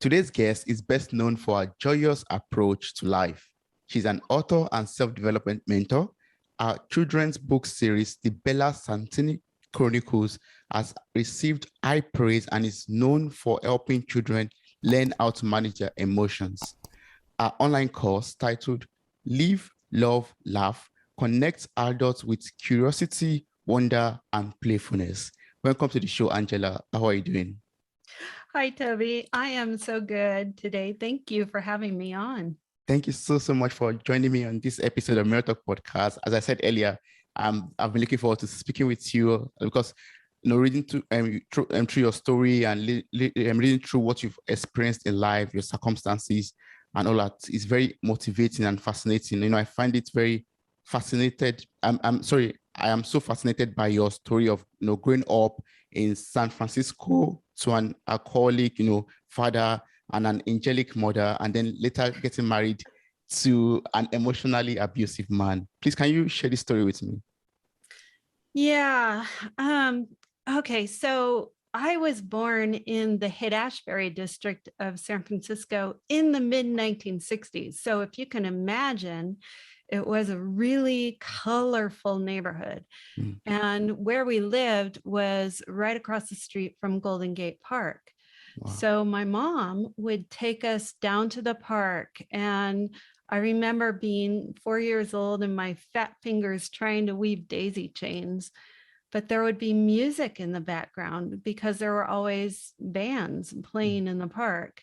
Today's guest is best known for her joyous approach to life. She's an author and self-development mentor. Our children's book series, the Bella Santini Chronicles, has received high praise and is known for helping children learn how to manage their emotions. Our online course titled Live, Love, Laugh connects adults with curiosity, wonder, and playfulness. Welcome to the show, Angela. How are you doing? Hi, Toby. I am so good today. Thank you for having me on. Thank you so much for joining me on this episode of Mirrortalk podcast. As I said earlier, I've been looking forward to speaking with you because reading through your story and reading through what you've experienced in life, your circumstances, and all that is very motivating and fascinating. I find it very fascinated. I am so fascinated by your story of growing up in San Francisco to an alcoholic, father and an angelic mother, and then later getting married to an emotionally abusive man. Please, can you share this story with me? Yeah. Okay. So I was born in the Haight-Ashbury district of San Francisco in the mid-1960s. So if you can imagine, it was a really colorful neighborhood. Mm. And where we lived was right across the street from Golden Gate Park. Wow. So my mom would take us down to the park, and I remember being 4 years old and my fat fingers trying to weave daisy chains, but there would be music in the background because there were always bands playing in the park.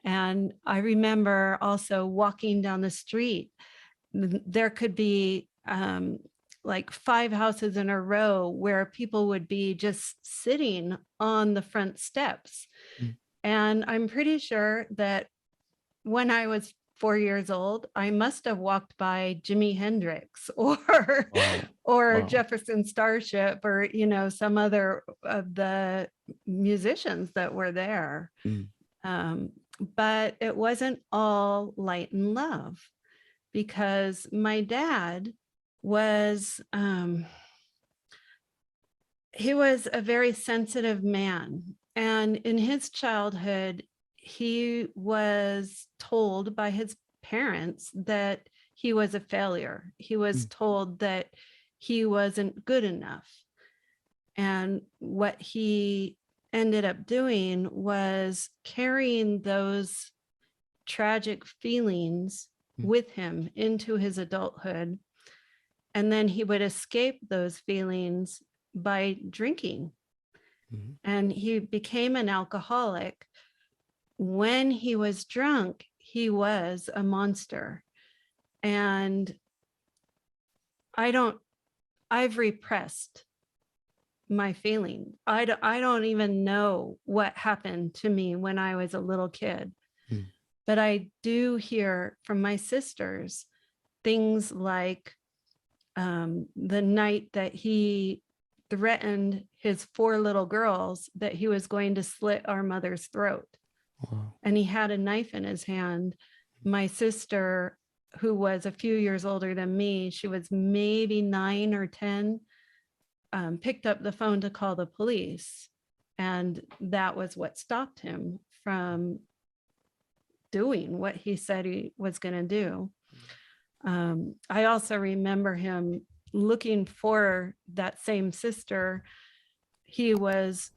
And I remember also walking down the street. There could be like 5 houses in a row where people would be just sitting on the front steps. Mm. And I'm pretty sure that when I was 4 years old, I must have walked by Jimi Hendrix or wow. Jefferson Starship or, some other of the musicians that were there. Mm. But it wasn't all light and love, because my dad was, he was a very sensitive man. And in his childhood, he was told by his parents that he was a failure. He was told that he wasn't good enough. And what he ended up doing was carrying those tragic feelings with him into his adulthood. And then he would escape those feelings by drinking. Mm-hmm. And he became an alcoholic. When he was drunk, he was a monster. And I've repressed my feeling. I don't even know what happened to me when I was a little kid. Mm. But I do hear from my sisters things like the night that he threatened his 4 little girls that he was going to slit our mother's throat. Wow. And he had a knife in his hand. My sister, who was a few years older than me, she was maybe 9 or 10, picked up the phone to call the police. And that was what stopped him from doing what he said he was going to do. I also remember him looking for that same sister. He was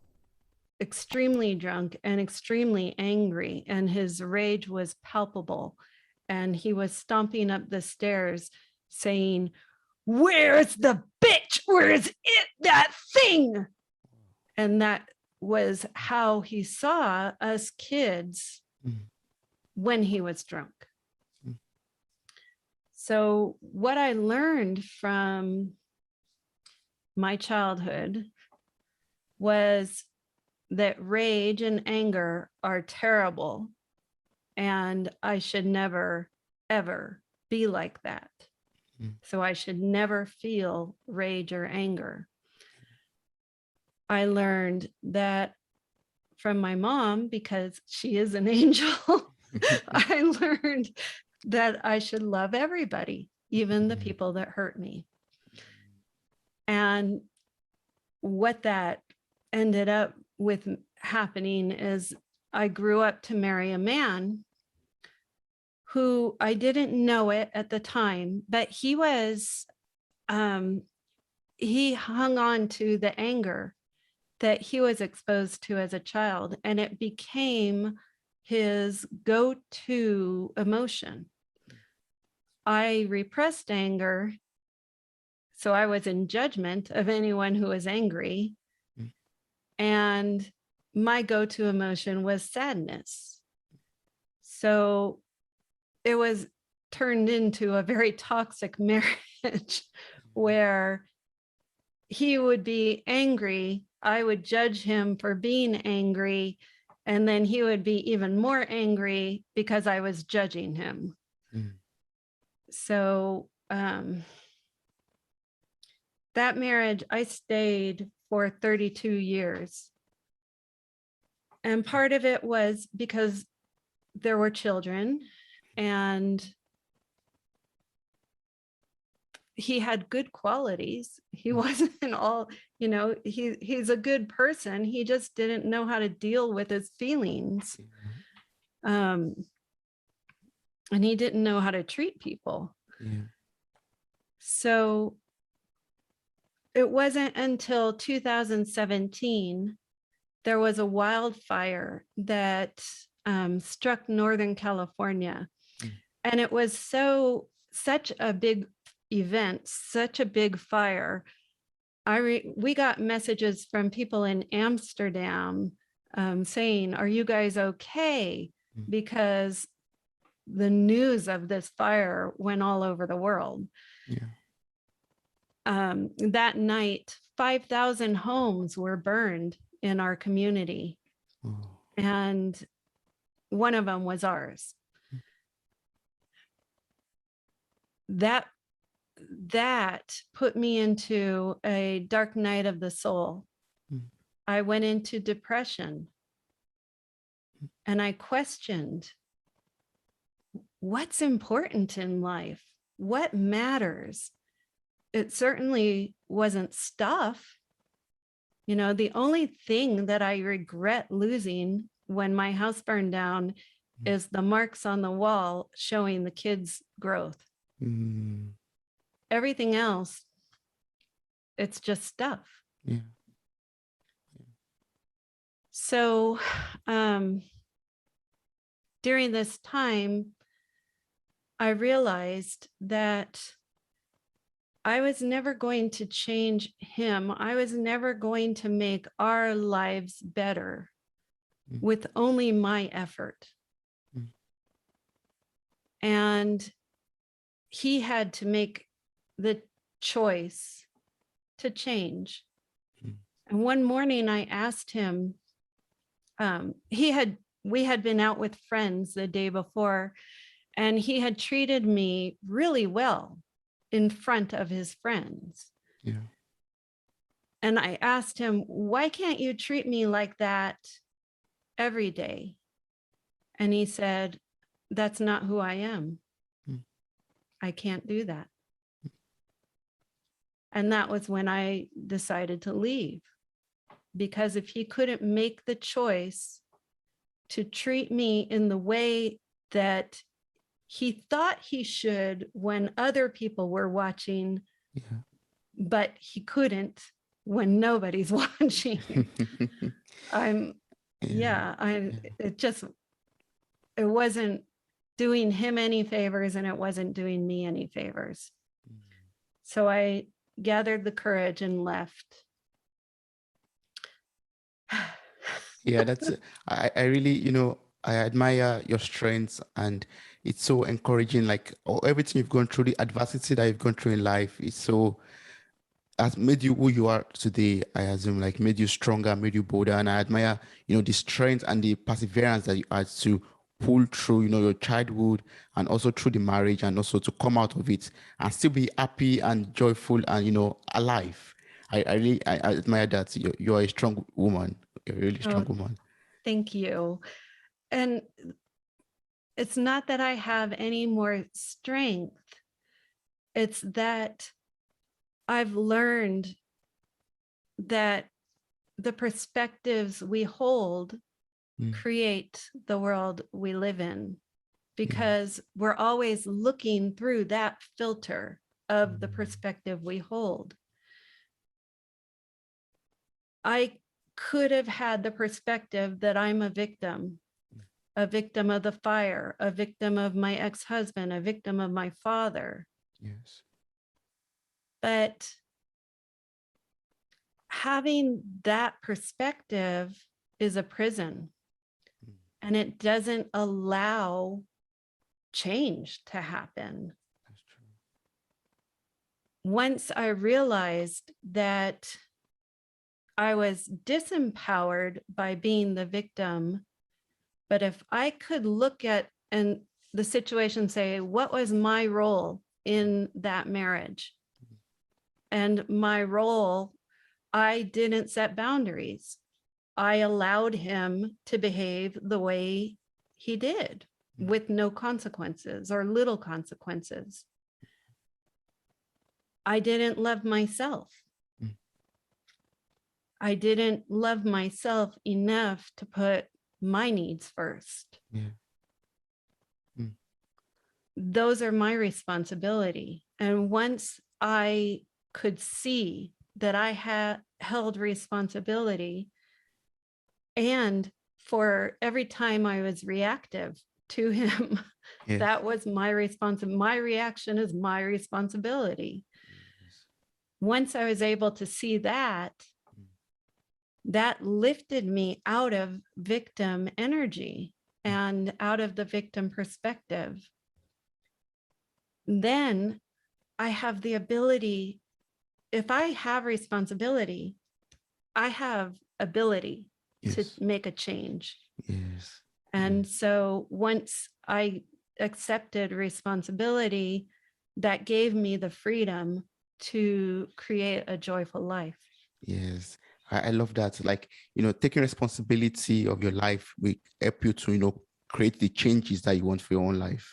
extremely drunk and extremely angry, and his rage was palpable. And he was stomping up the stairs saying, "Where's the bitch? Where's it, that thing?" And that was how he saw us kids when he was drunk. So what I learned from my childhood was that rage and anger are terrible, and I should never, ever be like that. So I should never feel rage or anger. I learned that from my mom, because she is an angel. I learned that I should love everybody, even the people that hurt me. And what that ended up with happening is I grew up to marry a man who, I didn't know it at the time, but he hung on to the anger that he was exposed to as a child, and it became his go-to emotion. I repressed anger, so I was in judgment of anyone who was angry. And my go-to emotion was sadness. So it was turned into a very toxic marriage where he would be angry, I would judge him for being angry, and then he would be even more angry because I was judging him. So that marriage, I stayed for 32 years. And part of it was because there were children, and he had good qualities. He wasn't all, he's a good person. He just didn't know how to deal with his feelings. And he didn't know how to treat people. So it wasn't until 2017, there was a wildfire that struck Northern California. And it was such a big event, such a big fire. We got messages from people in Amsterdam saying, "Are you guys okay?" Because the news of this fire went all over the world. That night, 5,000 homes were burned in our community. And one of them was ours. That put me into a dark night of the soul. I went into depression, and I questioned, what's important in life? What matters? It certainly wasn't stuff. The only thing that I regret losing when my house burned down is the marks on the wall showing the kids' growth. Everything else, it's just stuff. So during this time, I realized that I was never going to change him. I was never going to make our lives better with only my effort. And he had to make the choice to change. And one morning I asked him, we had been out with friends the day before, and he had treated me really well in front of his friends. And I asked him, why can't you treat me like that every day? And he said, that's not who I am. I can't do that. And that was when I decided to leave, because if he couldn't make the choice to treat me in the way that he thought he should when other people were watching, but he couldn't when nobody's watching. It wasn't doing him any favors, and it wasn't doing me any favors. So I gathered the courage and left. I really, I admire your strengths, and it's so encouraging. Like, everything you've gone through, the adversity that you've gone through in life, has made you who you are today. I assume, like, made you stronger, made you bolder. And I admire, the strength and the perseverance that you had to pull through, your childhood, and also through the marriage, and also to come out of it and still be happy and joyful and, alive. I admire that. You're a strong woman. You're a really strong woman. Thank you. And it's not that I have any more strength. It's that I've learned that the perspectives we hold create the world we live in, because we're always looking through that filter of the perspective we hold. I could have had the perspective that I'm a victim of the fire, a victim of my ex-husband, a victim of my father. Yes. But having that perspective is a prison, and it doesn't allow change to happen. That's true. Once I realized that I was disempowered by being the victim, but if I could look at and the situation, say, what was my role in that marriage? And my role, I didn't set boundaries. I allowed him to behave the way he did with no consequences or little consequences. I didn't love myself. I didn't love myself enough to put my needs first. Yeah. Those are my responsibility. And once I could see that I had held responsibility, and for every time I was reactive to him, Yes. that was my responsibility. My reaction is my responsibility. Yes. Once I was able to see that, that lifted me out of victim energy and out of the victim perspective. Then I have the ability, if I have responsibility, I have ability to Yes. make a change. Yes. And so once I accepted responsibility, that gave me the freedom to create a joyful life. Yes. I love that. Like, taking responsibility of your life will help you to, create the changes that you want for your own life.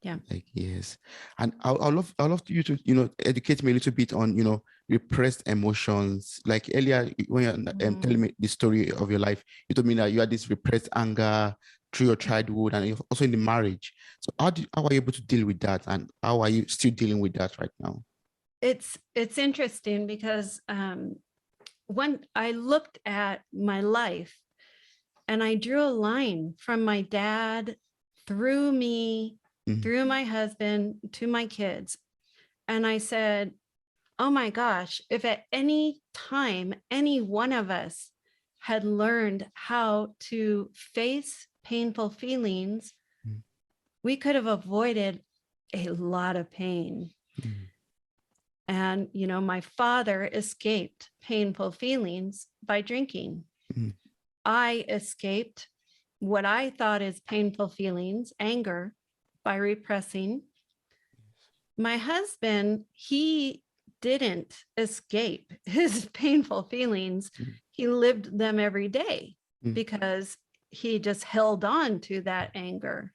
Yeah. Like, yes. And I love you to, educate me a little bit on, repressed emotions. Like earlier, when you're telling me the story of your life, you told me that you had this repressed anger through your childhood and also in the marriage. So how are you able to deal with that? And how are you still dealing with that right now? It's interesting because when I looked at my life and I drew a line from my dad through me, through my husband to my kids. And I said, oh my gosh, if at any time, any one of us had learned how to face painful feelings, we could have avoided a lot of pain. And, my father escaped painful feelings by drinking. I escaped what I thought is painful feelings, anger, by repressing. My husband, he didn't escape his painful feelings. He lived them every day because he just held on to that anger.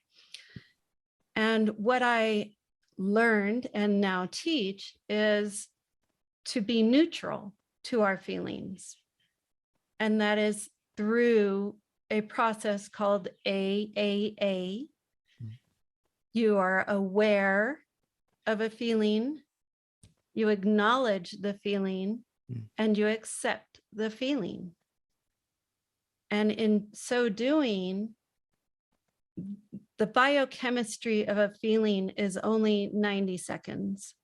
And what I learned and now teach is to be neutral to our feelings. And that is through a process called AAA. You are aware of a feeling, you acknowledge the feeling, and you accept the feeling. And in so doing, the biochemistry of a feeling is only 90 seconds.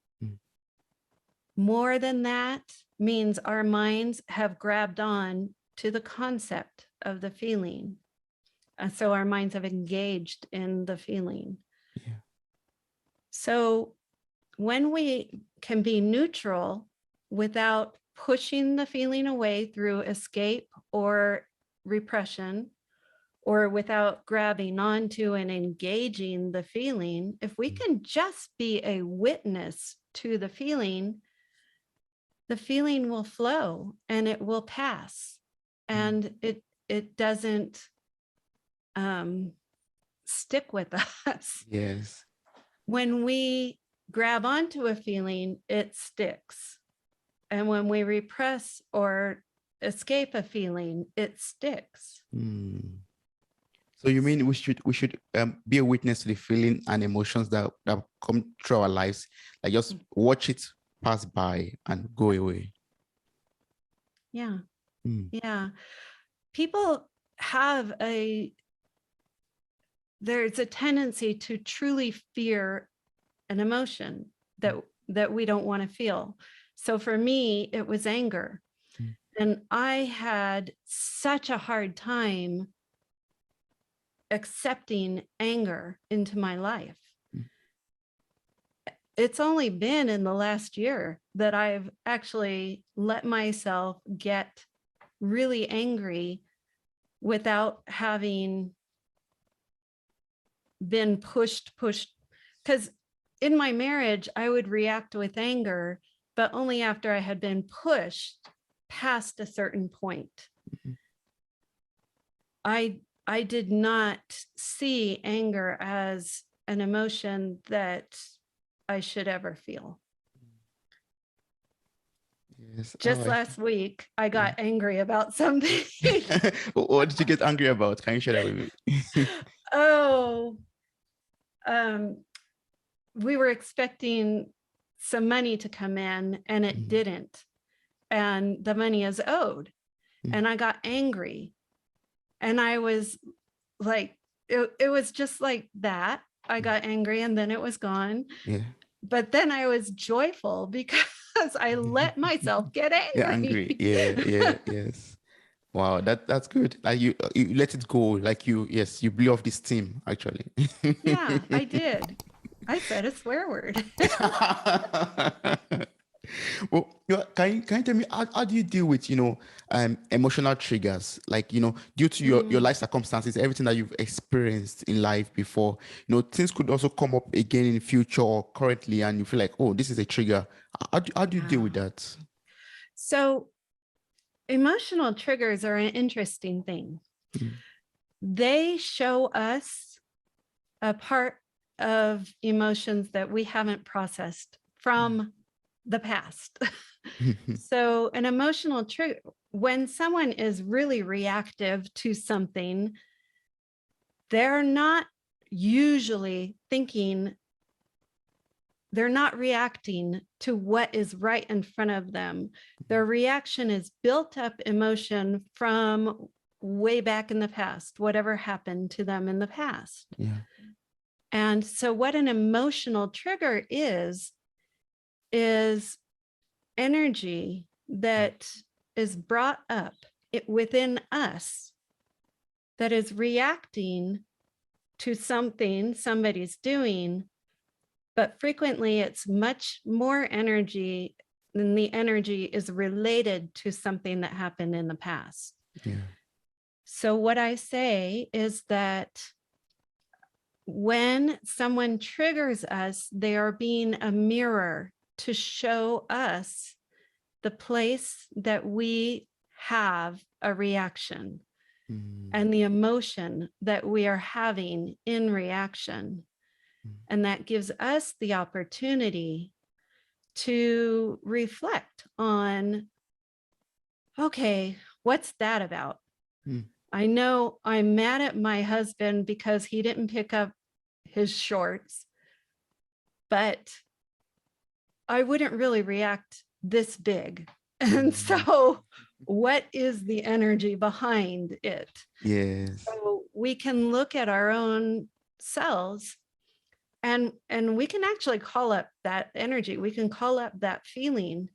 More than that means our minds have grabbed on to the concept of the feeling. And so our minds have engaged in the feeling. Yeah. So when we can be neutral without pushing the feeling away through escape or repression, or without grabbing onto and engaging the feeling, if we can just be a witness to the feeling will flow and it will pass. And it doesn't stick with us. Yes. When we grab onto a feeling, it sticks. And when we repress or escape a feeling, it sticks. So you mean we should be a witness to the feeling and emotions that come through our lives, like just watch it pass by and go away. Yeah. Mm. Yeah. People have there's a tendency to truly fear an emotion that we don't want to feel. So for me, it was anger. Mm. And I had such a hard time accepting anger into my life. Mm. It's only been in the last year that I've actually let myself get really angry without having been pushed. Because in my marriage, I would react with anger, but only after I had been pushed past a certain point. Mhm. I did not see anger as an emotion that I should ever feel. Yes. Just last week, I got angry about something. What did you get angry about? Can you share that with me? Oh, we were expecting some money to come in and it didn't. And the money is owed. And I got angry. And I was like, it was just like that. I got angry and then it was gone. Yeah. But then I was joyful because I let myself get Yeah, angry. angry. Yeah, yes. Wow, that's good. Like you let it go. Like yes, you blew off this steam actually. Yeah, I did. I said a swear word. Well, can you tell me how do you deal with emotional triggers, like due to your life circumstances, everything that you've experienced in life before, things could also come up again in the future or currently, and you feel like, oh, this is a trigger. How do you deal with that? So emotional triggers are an interesting thing. Mm. They show us a part of emotions that we haven't processed from the past. So an emotional trigger, when someone is really reactive to something, they're not usually thinking, they're not reacting to what is right in front of them. Their reaction is built up emotion from way back in the past, whatever happened to them in the past. Yeah. And so what an emotional trigger is energy that is brought up within us that is reacting to something somebody's doing, but frequently it's much more energy than the energy is related to something that happened in the past. Yeah. So what I say is that when someone triggers us, they are being a mirror to show us the place that we have a reaction and the emotion that we are having in reaction. And that gives us the opportunity to reflect on, okay, what's that about? I know I'm mad at my husband because he didn't pick up his shorts, but I wouldn't really react this big. And so what is the energy behind it? Yes. So we can look at our own selves and we can actually call up that energy. We can call up that feeling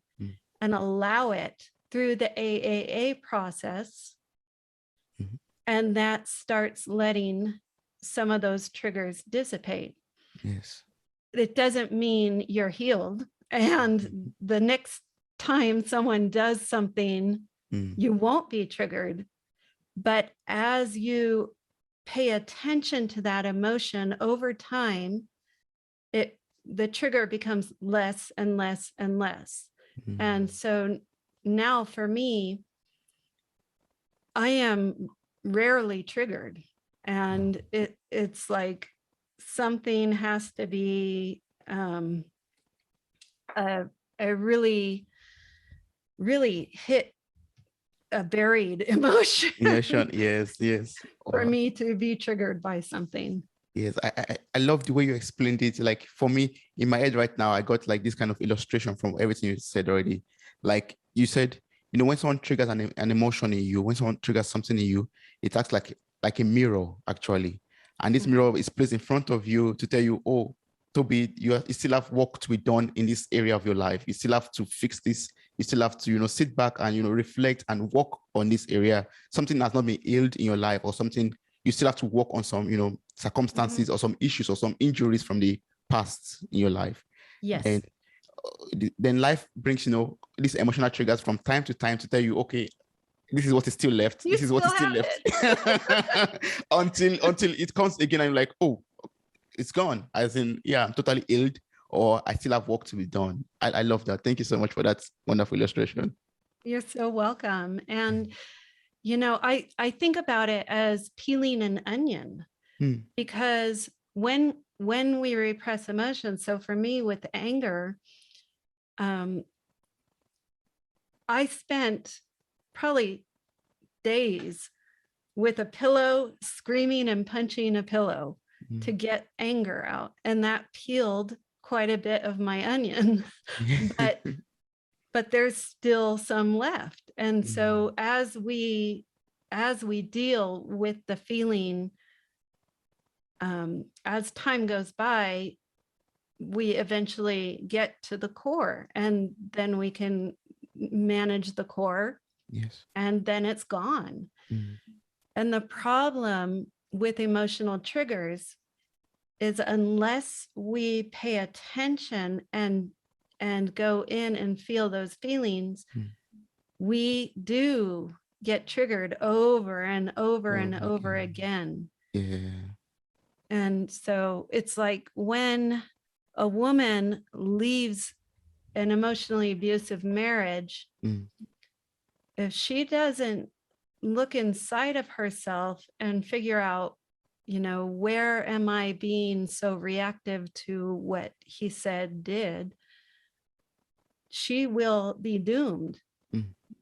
and allow it through the AAA process. And that starts letting some of those triggers dissipate. Yes. It doesn't mean you're healed. And the next time someone does something, you won't be triggered. But as you pay attention to that emotion over time, the trigger becomes less and less and less. And so now for me, I am rarely triggered. And it's like something has to be a really, really hit a buried emotion Emotion. Yes. Yes. for Wow. me to be triggered by something. Yes, I love the way you explained it. Like for me, in my head right now, I got like this kind of illustration from everything you said already. Like you said, when someone triggers an emotion in you, when someone triggers something in you, it acts like a mirror actually. And this mirror is placed in front of you to tell you, oh, Toby, you still have work to be done in this area of your life. You still have to fix this. You still have to, sit back and, reflect and work on this area. Something that's not been healed in your life, or something you still have to work on, some, circumstances or some issues or some injuries from the past in your life. Yes. And then life brings, these emotional triggers from time to time to tell you, okay, this is what is still left. This is what is still left. until it comes again and you're like, oh, it's gone. As in, yeah, I'm totally healed, or I still have work to be done. I love that. Thank you so much for that wonderful illustration. You're so welcome. And, I think about it as peeling an onion, because when we repress emotions, so for me with anger, I spent probably days with a pillow, screaming and punching a pillow to get anger out. And that peeled quite a bit of my onion, but there's still some left. And so as we deal with the feeling, as time goes by, we eventually get to the core, and then we can manage the core. Yes. And then it's gone. And the problem with emotional triggers is, unless we pay attention and go in and feel those feelings, we do get triggered over and over and over again. Yeah. And so it's like when a woman leaves an emotionally abusive marriage, if she doesn't look inside of herself and figure out, where am I being so reactive to what he said, did, she will be doomed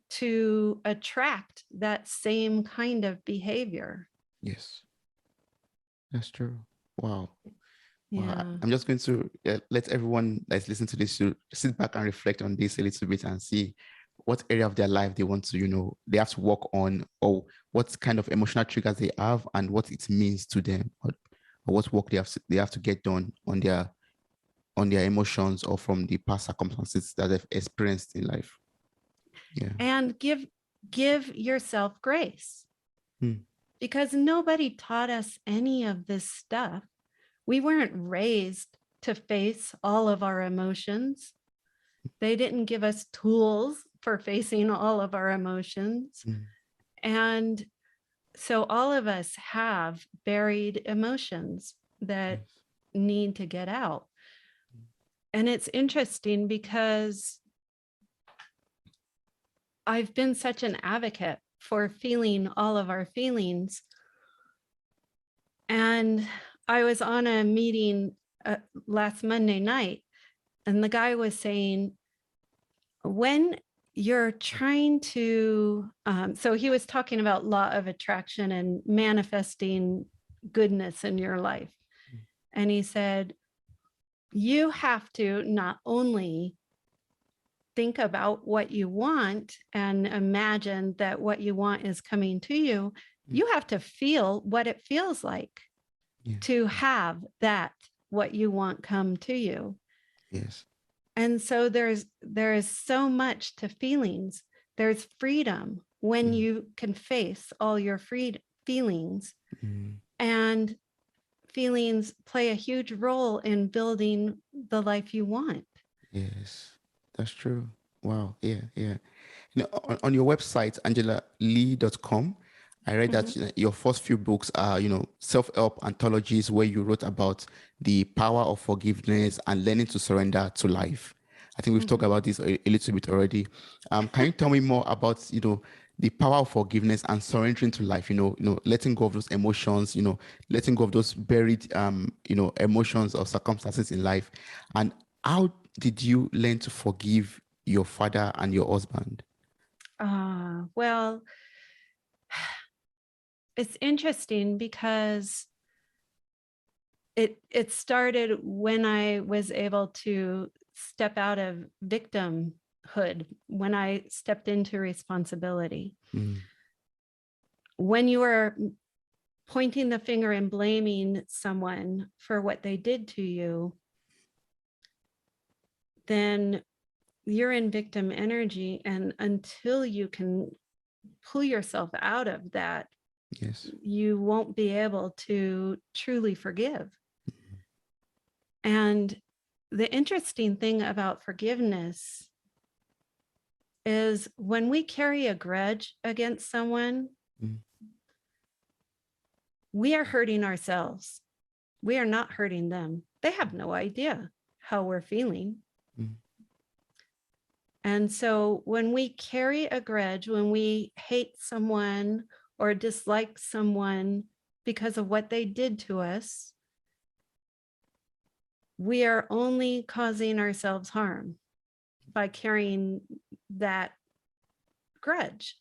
to attract that same kind of behavior. Yes, that's true. Wow. Yeah. Wow. I'm just going to let everyone that's listening to this to sit back and reflect on this a little bit and see what area of their life they want to, they have to work on, or what kind of emotional triggers they have and what it means to them, or what work they have to get done on their emotions or from the past circumstances that they've experienced in life. Yeah. And give yourself grace, because nobody taught us any of this stuff. We weren't raised to face all of our emotions. They didn't give us tools for facing all of our emotions. And so all of us have buried emotions that need to get out. And it's interesting because I've been such an advocate for feeling all of our feelings. And I was on a meeting last Monday night, and the guy was saying, when you're trying to, so he was talking about law of attraction and manifesting goodness in your life. And he said, you have to not only think about what you want and imagine that what you want is coming to you, you have to feel what it feels like to have that, what you want, come to you. Yes. And so there is so much to feelings. There's freedom when you can face all your feelings. And feelings play a huge role in building the life you want. Yes, that's true. Wow. Yeah. On your website, angelalegh.com, I read that your first few books are, self-help anthologies where you wrote about the power of forgiveness and learning to surrender to life. I think we've talked about this a little bit already. Can you tell me more about, the power of forgiveness and surrendering to life? Letting go of those emotions, letting go of those buried, emotions or circumstances in life. And how did you learn to forgive your father and your husband? Well, it's interesting because it started when I was able to step out of victimhood, when I stepped into responsibility. When you are pointing the finger and blaming someone for what they did to you, then you're in victim energy. And until you can pull yourself out of that, Yes. you won't be able to truly forgive. And the interesting thing about forgiveness is when we carry a grudge against someone, we are hurting ourselves. We are not hurting them. They have no idea how we're feeling. And so when we carry a grudge, when we hate someone or dislike someone because of what they did to us, we are only causing ourselves harm by carrying that grudge.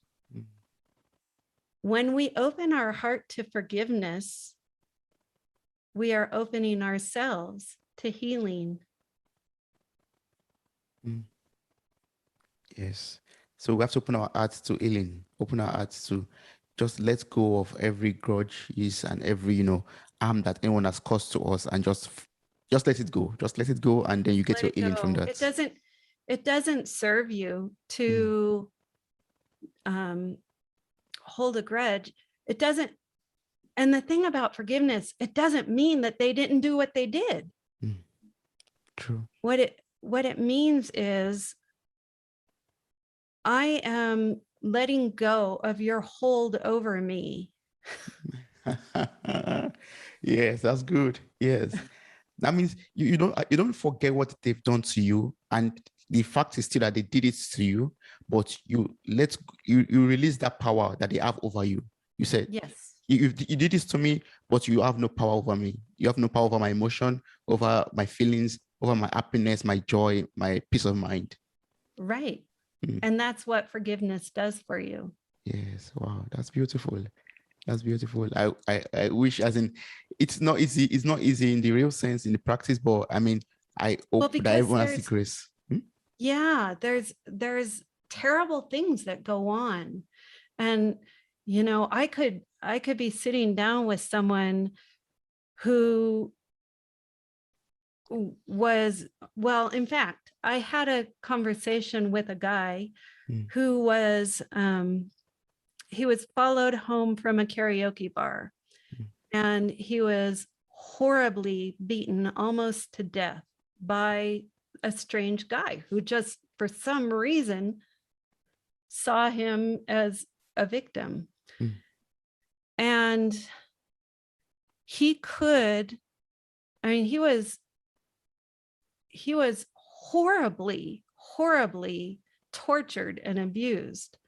When we open our heart to forgiveness, we are opening ourselves to healing. Yes. So we have to open our hearts to healing, open our hearts to just let go of every grudge and every, harm that anyone has caused to us, and just let it go. Just let it go, and then you get your healing from that. It doesn't serve you to hold a grudge. It doesn't. And the thing about forgiveness, it doesn't mean that they didn't do what they did. True. What it means is, I am letting go of your hold over me. Yes, that's good. Yes. That means you don't forget what they've done to you, and the fact is still that they did it to you, but you release that power that they have over you. You said, yes, you did this to me, but you have no power over me. You have no power over my emotion, over my feelings, over my happiness, my joy, my peace of mind. Right. And that's what forgiveness does for you. Yes. Wow. That's beautiful. That's beautiful. I wish, as in, it's not easy. It's not easy in the real sense, in the practice, but I mean, I hope that everyone has the grace. Yeah, there's terrible things that go on. And, I could be sitting down with someone who was, well, in fact, I had a conversation with a guy who was, he was followed home from a karaoke bar, and he was horribly beaten almost to death by a strange guy who just, for some reason, saw him as a victim. And he was horribly, horribly tortured and abused.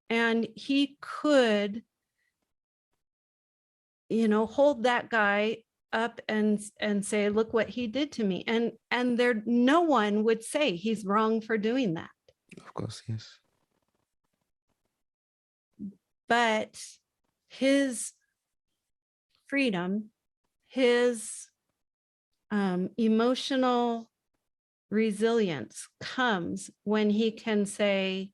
And he could, hold that guy up and say, look what he did to me. And there, no one would say he's wrong for doing that. Of course, yes. But his freedom, his emotional resilience comes when he can say,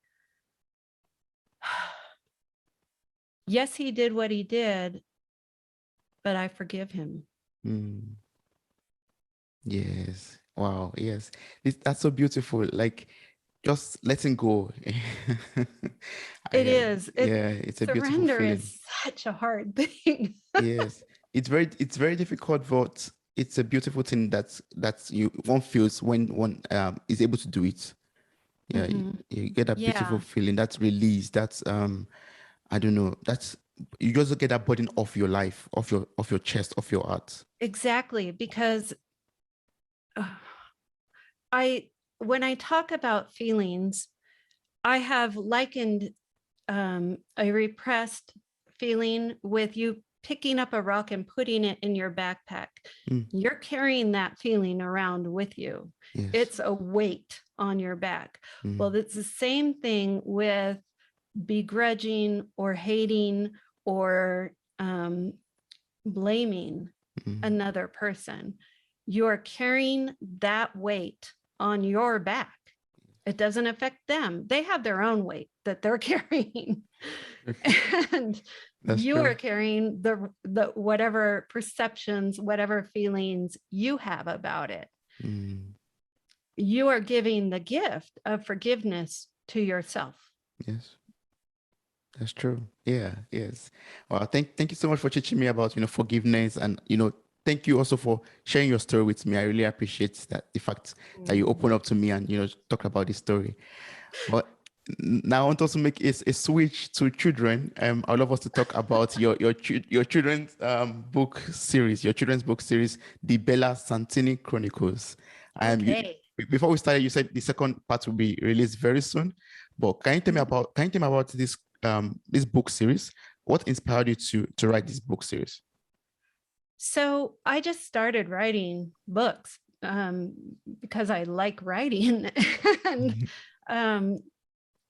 yes, he did what he did, but I forgive him. Yes. Wow. Yes. That's so beautiful. Like, just letting go. It is. It's a beautiful Surrender feeling. is such a hard thing. Yes. It's very difficult, but it's a beautiful thing that one feels when one is able to do it. Yeah. You get a beautiful feeling. That's release. That's I don't know. That's, you just get that burden off your life, off your chest, off your heart. Exactly. Because when I talk about feelings, I have likened a repressed feeling with you picking up a rock and putting it in your backpack. You're carrying that feeling around with you. Yes. It's a weight on your back. Well, it's the same thing with begrudging or hating or blaming another person. You're carrying that weight on your back. It doesn't affect them. They have their own weight that they're carrying. And you are carrying the whatever perceptions, whatever feelings you have about it. You are giving the gift of forgiveness to yourself. Yes. That's true. Yeah. Yes. Well, thank you so much for teaching me about, forgiveness, and, thank you also for sharing your story with me. I really appreciate that, the fact that you open up to me and, talk about this story. But now I want to also make a switch to children. I'd love us to talk about your children's book series, the Bella Santini Chronicles. Okay. Before we started, you said the second part will be released very soon. But can you tell me about this book series? What inspired you to write this book series? So I just started writing books because I like writing. And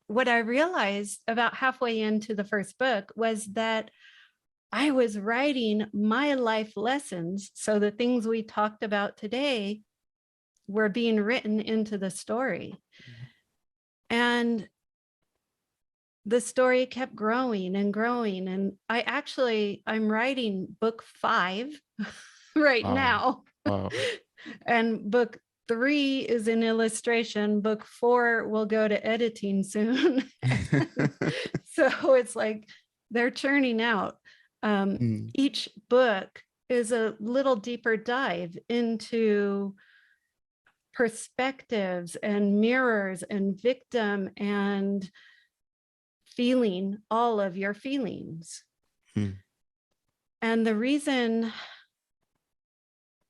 what I realized about halfway into the first book was that I was writing my life lessons. So the things we talked about today were being written into the story. And the story kept growing and growing. And I'm writing book 5 right now. Wow. And book 3 is in illustration. Book 4 will go to editing soon. So it's like they're churning out. Each book is a little deeper dive into perspectives and mirrors and victim and feeling all of your feelings. And the reason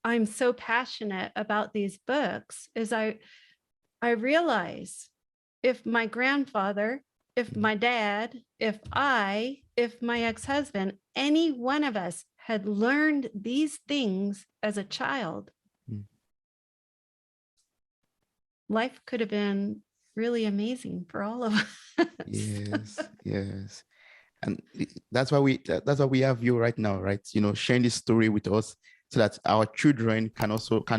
I'm so passionate about these books is I realize if my grandfather, if my dad, if my ex-husband, any one of us had learned these things as a child, life could have been really amazing for all of us. Yes. And that's why we have you right now, right? Sharing this story with us so that our children can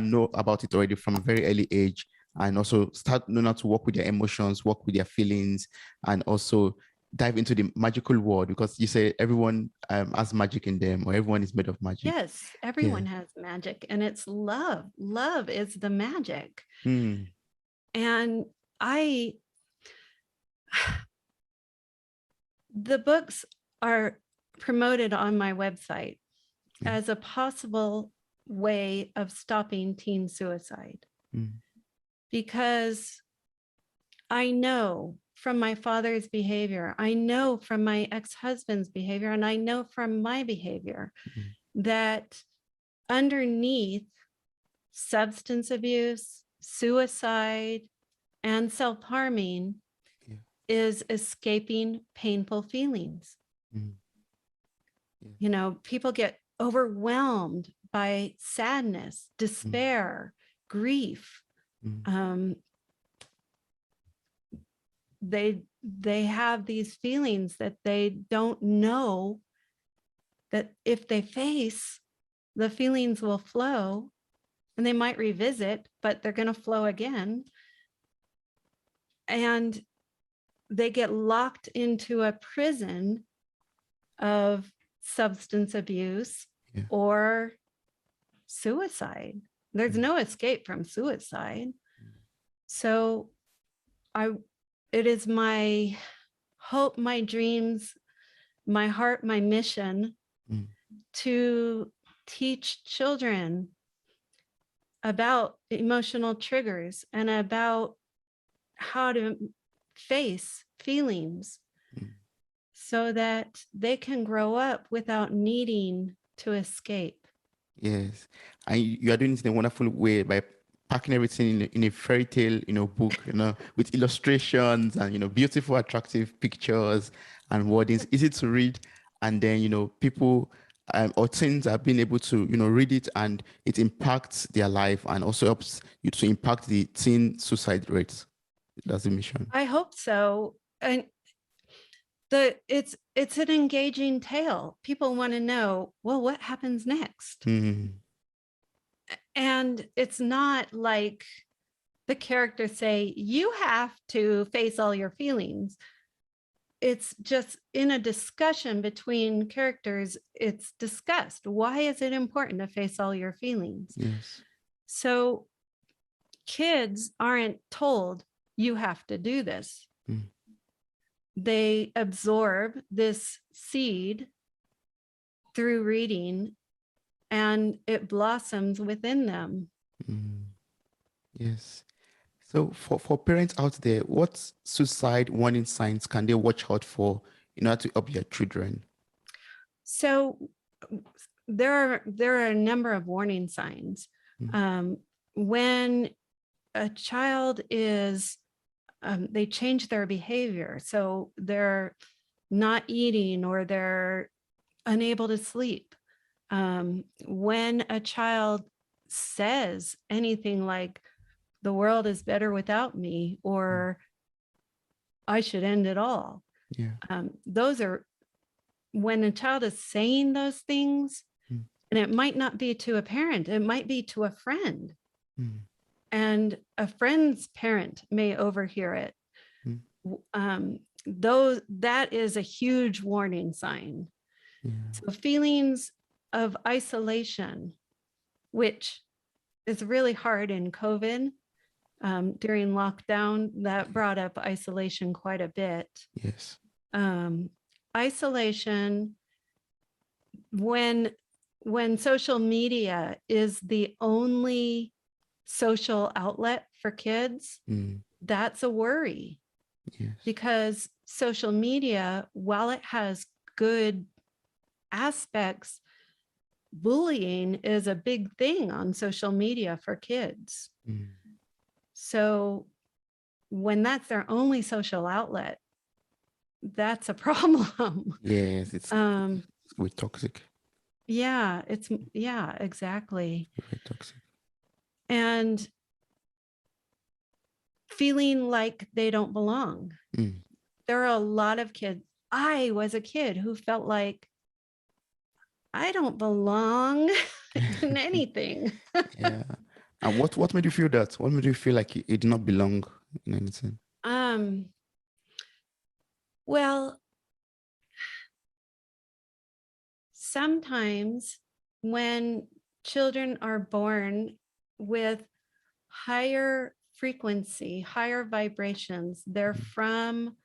know about it already from a very early age, and also start knowing how to work with their emotions, work with their feelings, and also dive into the magical world, because you say everyone has magic in them, or everyone is made of magic. Yes, everyone has magic, and it's love. Love is the magic. And the books are promoted on my website as a possible way of stopping teen suicide. Because I know from my father's behavior, I know from my ex-husband's behavior, and I know from my behavior that underneath substance abuse, suicide, and self-harming is escaping painful feelings. People get overwhelmed by sadness, despair, grief. They have these feelings that they don't know that if they face, the feelings will flow, and they might revisit, but they're going to flow again. And they get locked into a prison of substance abuse or suicide. There's no escape from suicide. So it is my hope, my dreams, my heart, my mission to teach children about emotional triggers and about how to face feelings so that they can grow up without needing to escape. Yes. And you are doing this in a wonderful way by packing everything in a fairy tale, book, with illustrations and, beautiful, attractive pictures and wordings, easy to read. And then, people or teens are being able to, read it, and it impacts their life and also helps you to impact the teen suicide rates. That's the mission. I hope so. And it's an engaging tale. People want to know, well, what happens next? And it's not like the characters say, you have to face all your feelings. It's just in a discussion between characters, it's discussed. Why is it important to face all your feelings? Yes. So kids aren't told, you have to do this. They absorb this seed through reading, and it blossoms within them. Yes. So for parents out there, what suicide warning signs can they watch out for in order to help their children? So there are a number of warning signs. When a child is, they change their behavior. So they're not eating or they're unable to sleep. When a child says anything like, the world is better without me, or I should end it all. Those are when a child is saying those things, and it might not be to a parent, it might be to a friend. And a friend's parent may overhear it. That is a huge warning sign. So feelings of isolation, which is really hard in COVID. During lockdown, that brought up isolation quite a bit. Yes. Isolation, when social media is the only social outlet for kids, that's a worry. Yes. Because social media, while it has good aspects, bullying is a big thing on social media for kids. So when that's their only social outlet, that's a problem. Yes, it's toxic. Yeah, exactly. Very toxic. And feeling like they don't belong. There are a lot of kids. I was a kid who felt like I don't belong in anything. Yeah. And what made you feel that? What made you feel like it did not belong in anything? Well, sometimes when children are born with higher frequency, higher vibrations, they're from,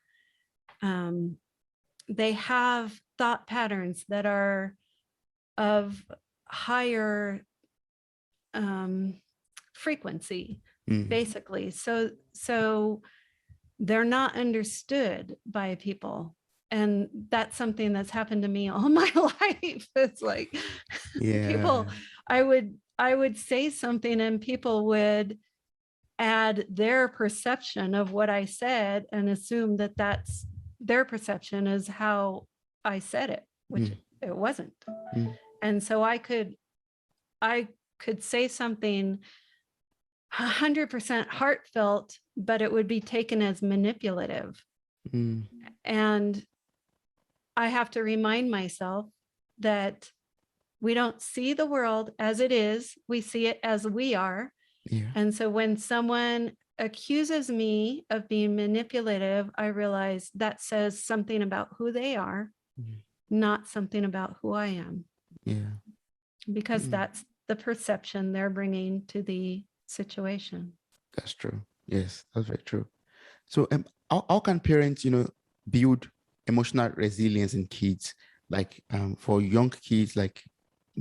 they have thought patterns that are of higher frequency, basically. So they're not understood by people. And that's something that's happened to me all my life. It's like people, I would say something and people would add their perception of what I said and assume that that's their perception is how I said it, which it wasn't. And so I could say something 100% heartfelt, but it would be taken as manipulative. And I have to remind myself that we don't see the world as it is, we see it as we are. And so when someone accuses me of being manipulative, I realize that says something about who they are, not something about who I am. Because that's the perception they're bringing to the situation. That's true. Yes, that's very true. So how can parents, build emotional resilience in kids? Like for young kids, like,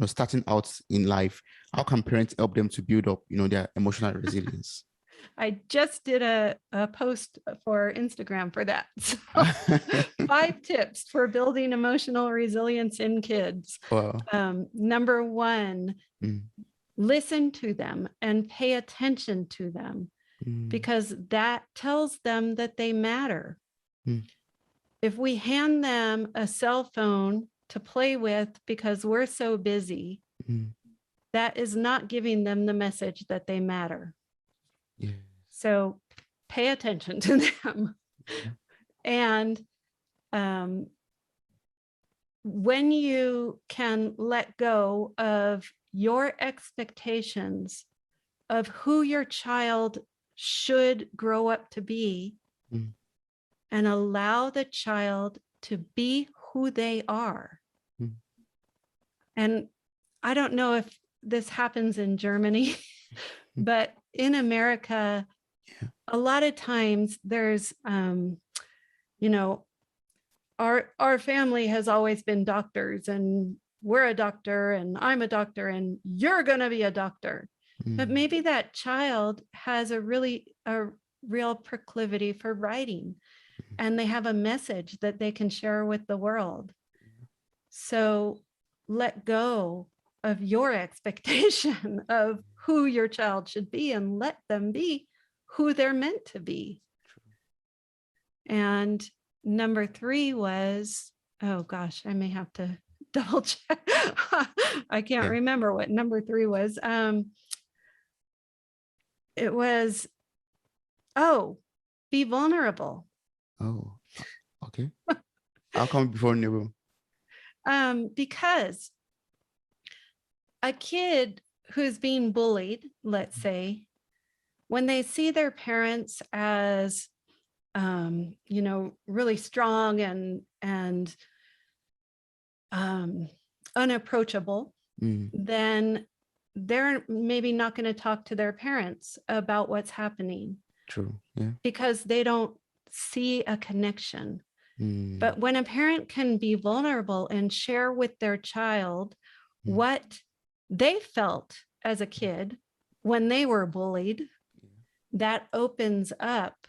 starting out in life, how can parents help them to build up, their emotional resilience? I just did a post for Instagram for that. So 5 tips for building emotional resilience in kids. Wow. Number 1, listen to them and pay attention to them, because that tells them that they matter. If we hand them a cell phone to play with because we're so busy, that is not giving them the message that they matter. So pay attention to them and when you can let go of your expectations of who your child should grow up to be, and allow the child to be who they are. And I don't know if this happens in Germany, but in America, a lot of times there's, our family has always been doctors, and we're a doctor, and I'm a doctor, and you're going to be a doctor. But maybe that child has a real proclivity for writing, and they have a message that they can share with the world. So let go of your expectation of who your child should be, and let them be who they're meant to be. And number 3 was, oh gosh, I may have to double check. I can't remember what number 3 was. It was, be vulnerable. Oh, okay. How come be vulnerable? Because a kid who's being bullied, let's say, when they see their parents as, really strong and unapproachable, then they're maybe not going to talk to their parents about what's happening. True. Yeah. Because they don't see a connection. But when a parent can be vulnerable and share with their child what they felt as a kid when they were bullied, that opens up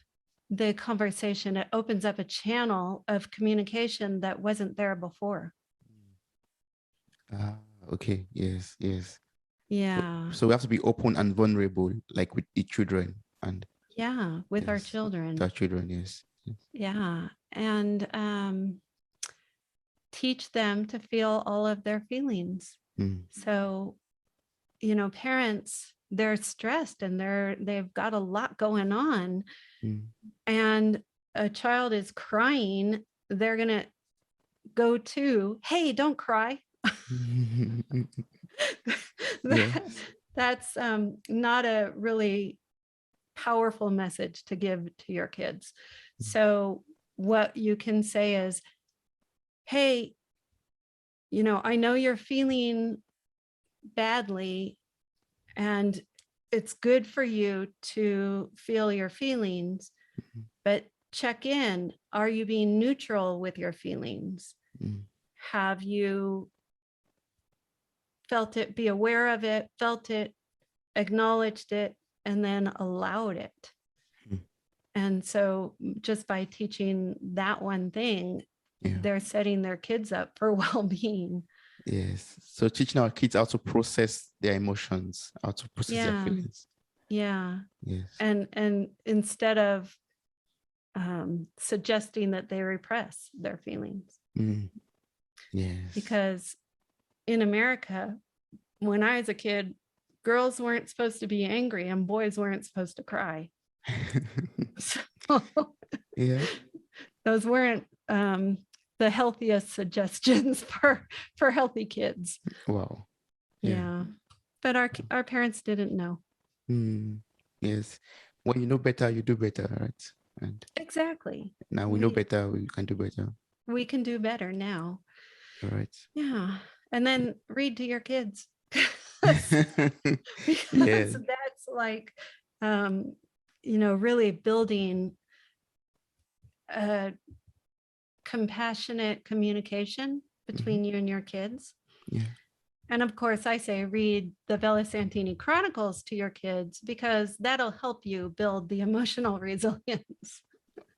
the conversation. It opens up a channel of communication that wasn't there before. Okay. Yes. Yeah. So we have to be open and vulnerable, like with each children, and with our children. With our children, yes. Yeah. And teach them to feel all of their feelings. So, parents, they're stressed and they've got a lot going on, and a child is crying, they're going to go to, hey, don't cry. That's not a really powerful message to give to your kids. So what you can say is, hey, I know you're feeling badly, and it's good for you to feel your feelings, but check in. Are you being neutral with your feelings? Have you felt it, be aware of it, felt it, acknowledged it, and then allowed it? And so just by teaching that one thing, they're setting their kids up for well-being. Yes. So teaching our kids how to process their emotions, how to process their feelings. Yeah. Yes. And instead of suggesting that they repress their feelings. Yes. Because in America, when I was a kid, girls weren't supposed to be angry and boys weren't supposed to cry. So those weren't the healthiest suggestions for healthy kids. Wow. Yeah. But our parents didn't know. Yes. When you know better, you do better, right? And exactly. Now we know better, we can do better. We can do better now. All right. Yeah. And then read to your kids. Because that's like, really building a compassionate communication between you and your kids. Yeah. And of course, I say read the Bella Santini Chronicles to your kids, because that'll help you build the emotional resilience.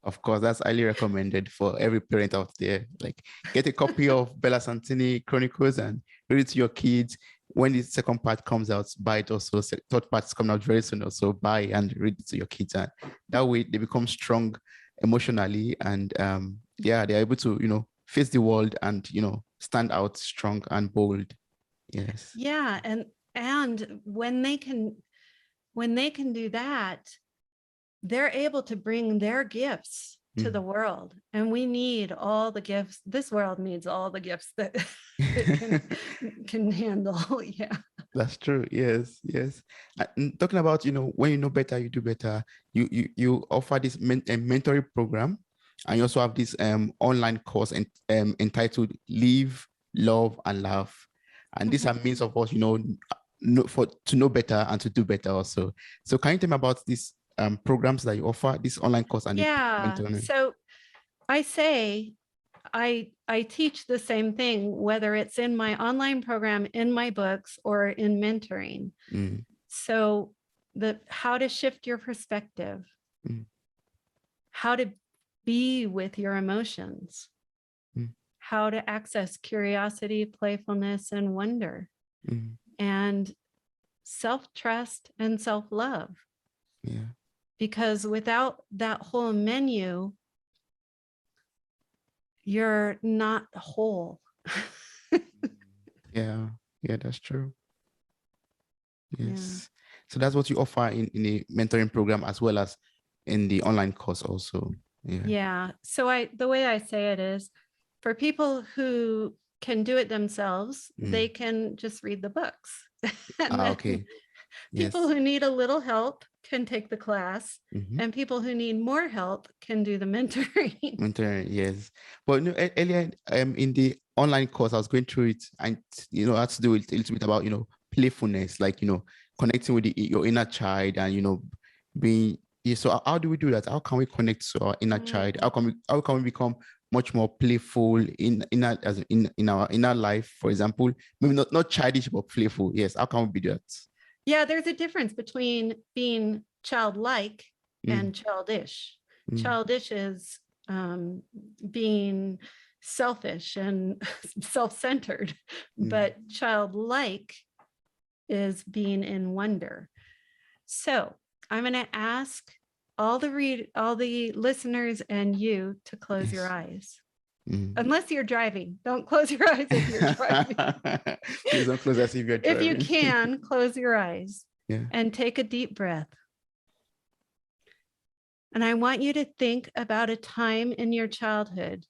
Of course, that's highly recommended for every parent out there. Like, get a copy of Bella Santini Chronicles and read it to your kids. When the second part comes out, buy it also. Third part is coming out very soon also. Buy and read it to your kids. And that way they become strong emotionally, and they're able to, face the world and, stand out strong and bold. Yes. Yeah. And when they can do that, they're able to bring their gifts to the world, and we need all the gifts. This world needs all the gifts that it can handle. Yeah. That's true. Yes, yes. And talking about, when you know better, you do better. You offer this mentoring program, and you also have this online course entitled Live, Love, and Laugh. And these are means of us, to know better and to do better also. So can you tell me about these programs that you offer, this online course and the Yeah. mentoring? So I say I teach the same thing, whether it's in my online program, in my books, or in mentoring. Mm, So how to shift your perspective, mm, how to be with your emotions, mm, how to access curiosity, playfulness, and wonder, mm. and self-trust and self-love. Yeah. Because without that whole menu, you're not whole. Yeah. Yeah, that's true. Yeah. Yes. So that's what you offer in the mentoring program as well as in the online course also. Yeah. Yeah. So the way I say it is, for people who can do it themselves, they can just read the books. And then Okay. people Yes. who need a little help can take the class, Mm-hmm. and people who need more help can do the mentoring. Mentoring, yes. But earlier in the online course, I was going through it, and I had to do it a little bit about playfulness, like connecting with your inner child, and being. Yeah, so how do we do that? How can we connect to our inner child? How can we become much more playful in our inner life, for example? Maybe not childish, but playful. Yes. How can we do that? Yeah, there's a difference between being childlike Mm, and childish. mm, Childish is being selfish and self-centered, mm. but childlike is being in wonder. So I'm going to ask all the listeners and you to close your Yes. eyes. Mm. Unless you're driving. Don't close your eyes if you're driving. Please don't close as if you're If you driving. can, close your eyes Yeah. and take a deep breath. And I want you to think about a time in your childhood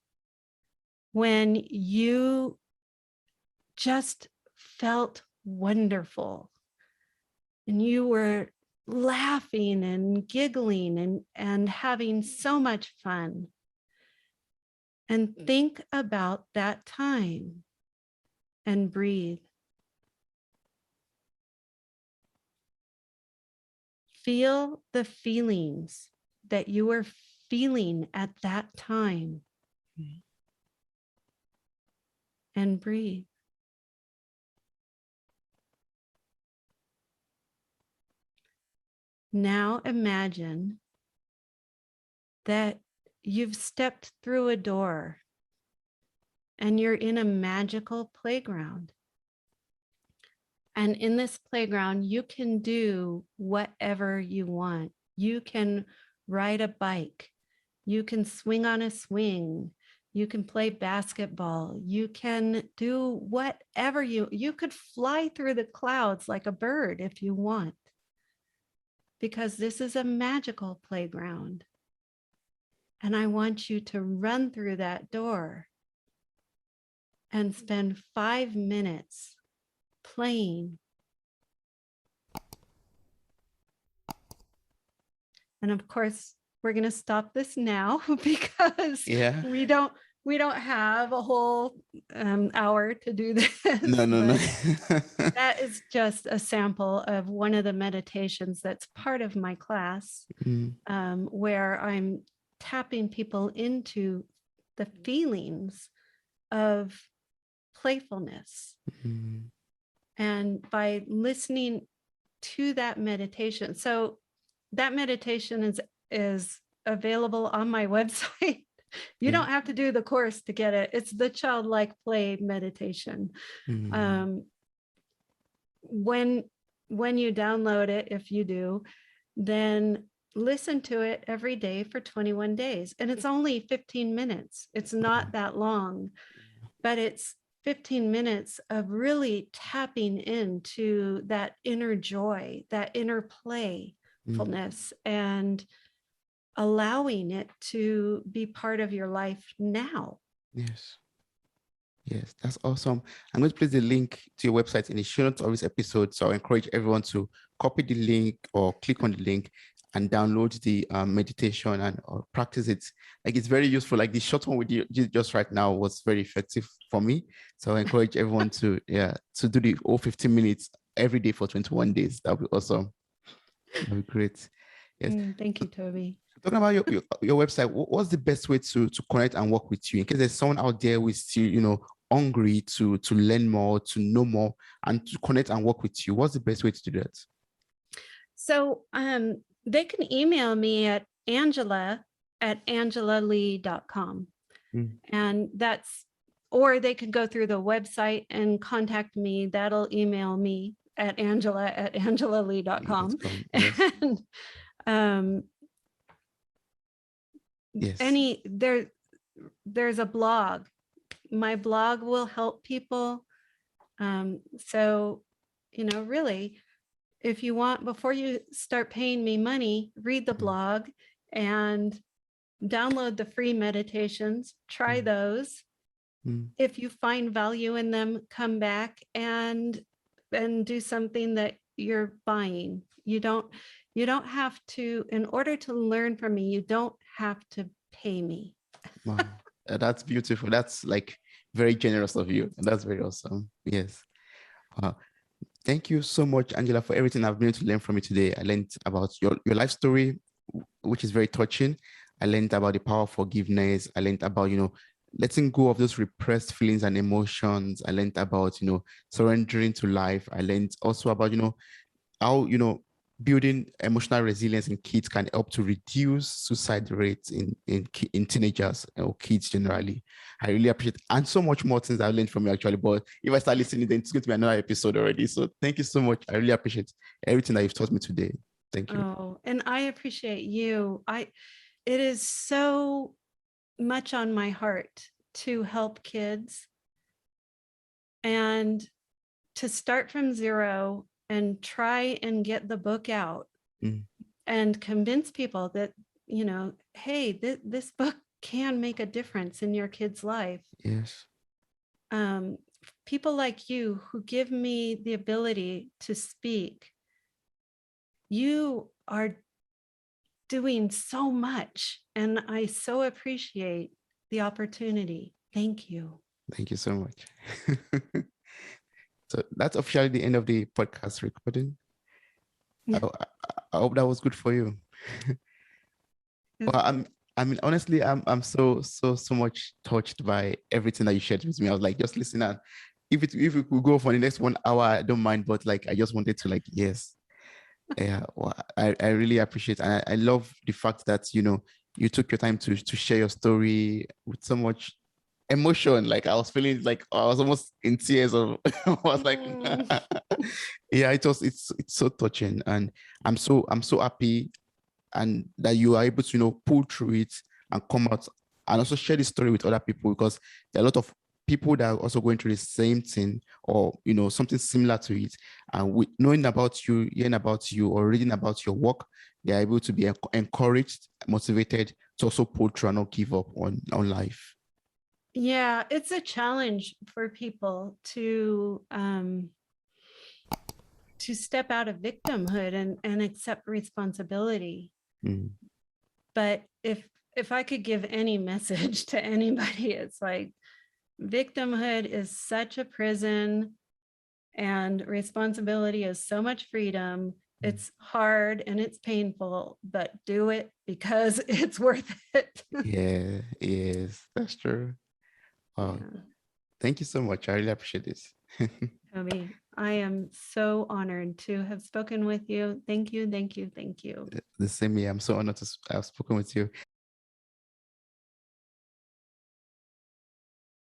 when you just felt wonderful and you were laughing and giggling and having so much fun. And think about that time and breathe. Feel the feelings that you were feeling at that time and breathe. Now imagine that you've stepped through a door and you're in a magical playground. And in this playground, you can do whatever you want. You can ride a bike. You can swing on a swing. You can play basketball. You can do whatever you could fly through the clouds like a bird if you want, because this is a magical playground. And I want you to run through that door and spend 5 minutes playing. And of course, we're going to stop this now because Yeah. we don't have a whole hour to do this. No, no, no. That is just a sample of one of the meditations that's part of my class, where I'm tapping people into the feelings of playfulness. And by listening to that meditation, so that meditation is available on my website. You don't have to do the course to get it. It's the childlike play meditation. When you download it, if you do, then listen to it every day for 21 days. And it's only 15 minutes. It's not that long, but it's 15 minutes of really tapping into that inner joy, that inner playfulness, and allowing it to be part of your life now. Yes. Yes, that's awesome. I'm going to place the link to your website in the show notes of this episode. So I encourage everyone to copy the link or click on the link and download the meditation and or practice it. Like it's very useful. Like the short one we did just right now was very effective for me. So I encourage everyone to do the whole 15 minutes every day for 21 days. That'll be awesome. That'll be great. Yes. Thank you, Toby. Talking about your website, what's the best way to connect and work with you in case there's someone out there who is still, hungry to learn more, to know more, and to connect and work with you? What's the best way to do that? So they can email me at angela@angelalegh.com. And or they could go through the website and contact me. That'll email me at angela@angelalegh.com. Yes. And yes. There's a blog. My blog will help people. So, really, if you want, before you start paying me money, read the blog and download the free meditations, try those. If you find value in them, come back and do something that you're buying. You don't have to, in order to learn from me, you don't have to pay me. Wow. That's beautiful. That's like very generous of you. And that's very awesome. Yes. Wow. Thank you so much, Angela, for everything I've been able to learn from you today. I learned about your life story, which is very touching. I learned about the power of forgiveness. I learned about, letting go of those repressed feelings and emotions. I learned about, surrendering to life. I learned also about, how, building emotional resilience in kids can help to reduce suicide rates in teenagers or kids generally. I really appreciate it. And so much more things I learned from you actually, but if I start listening, then it's going to be another episode already. So thank you so much. I really appreciate everything that you've taught me today. Thank you. Oh, and I appreciate you. It is so much on my heart to help kids and to start from zero and try and get the book out and convince people that, hey, this book can make a difference in your kid's life. Yes. People like you who give me the ability to speak, you are doing so much, and I so appreciate the opportunity. Thank you. Thank you so much. So that's officially the end of the podcast recording. I hope that was good for you. Well, honestly, I'm so much touched by everything that you shared with me. I was like, just listen, and if we could go for the next 1 hour, I don't mind, but like I just wanted to yes. Yeah, well, I really appreciate it. And I love the fact that you took your time to share your story with so much emotion. Like I was feeling like I was almost in tears. I was like, yeah, it's so touching, and I'm so happy, and that you are able to pull through it and come out and also share this story with other people, because there are a lot of people that are also going through the same thing or something similar to it, and with knowing about you, hearing about you, or reading about your work, they are able to be encouraged, motivated to also pull through and not give up on life. Yeah, it's a challenge for people to step out of victimhood and accept responsibility. But if I could give any message to anybody, it's like, victimhood is such a prison and responsibility is so much freedom. It's hard and it's painful, but do it because it's worth it. Yeah, yes, that's true. Wow. Yeah. Thank you so much. I really appreciate this. Toby, I am so honored to have spoken with you. Thank you, thank you, thank you. The same here. I'm so honored to have spoken with you.